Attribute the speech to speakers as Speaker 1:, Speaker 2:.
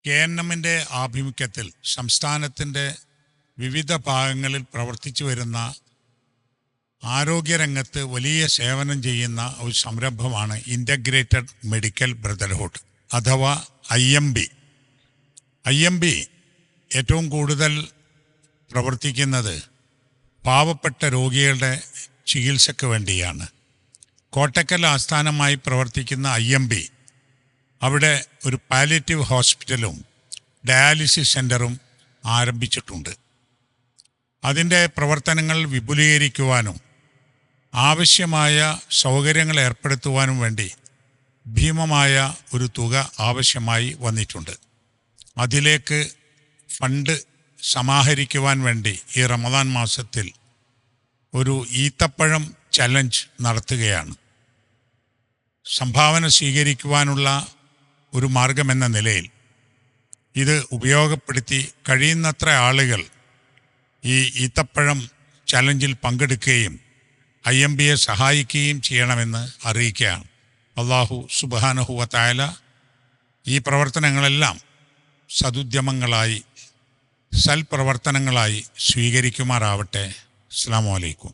Speaker 1: KNMന്റെ ആഭിമുഖ്യത്തിൽ സംസ്ഥാനത്തിൻ്റെ വിവിധ ഭാഗങ്ങളിൽ പ്രവർത്തിച്ചു വരുന്ന ആരോഗ്യരംഗത്ത് വലിയ സേവനം ചെയ്യുന്ന ഒരു സംരംഭമാണ് ഇൻ്റഗ്രേറ്റഡ് മെഡിക്കൽ ബ്രദർഹുഡ് അഥവാ IMB. IMB ഏറ്റവും കൂടുതൽ പ്രവർത്തിക്കുന്നത് പാവപ്പെട്ട രോഗികളുടെ ചികിത്സയ്ക്ക് വേണ്ടിയാണ്. കോട്ടക്കൽ ആസ്ഥാനമായി പ്രവർത്തിക്കുന്ന IMB അവിടെ ഒരു പാലിയേറ്റീവ് ഹോസ്പിറ്റലും ഡയാലിസിസ് സെൻ്ററും ആരംഭിച്ചിട്ടുണ്ട്. അതിൻ്റെ പ്രവർത്തനങ്ങൾ വിപുലീകരിക്കുവാനും ആവശ്യമായ സൗകര്യങ്ങൾ ഏർപ്പെടുത്തുവാനും വേണ്ടി ഭീമമായ ഒരു തുക ആവശ്യമായി വന്നിട്ടുണ്ട്. അതിലേക്ക് ഫണ്ട് സമാഹരിക്കുവാൻ വേണ്ടി ഈ റമദാൻ മാസത്തിൽ ഒരു ഈത്തപ്പഴം ചലഞ്ച് നടത്തുകയാണ്. സംഭാവന സ്വീകരിക്കുവാനുള്ള ഒരു മാർഗമെന്ന നിലയിൽ ഇത് ഉപയോഗപ്പെടുത്തി കഴിയുന്നത്ര ആളുകൾ ഈ ഈത്തപ്പഴം ചലഞ്ചിൽ പങ്കെടുക്കുകയും IMBയെ സഹായിക്കുകയും ചെയ്യണമെന്ന് അറിയിക്കുകയാണ്. അല്ലാഹു സുബ്ഹാനഹു വ തആല ഈ പ്രവർത്തനങ്ങളെല്ലാം സദുദ്യമങ്ങളായി സൽപ്രവർത്തനങ്ങളായി സ്വീകരിക്കുമാറാവട്ടെ. അസ്സലാമു അലൈക്കും.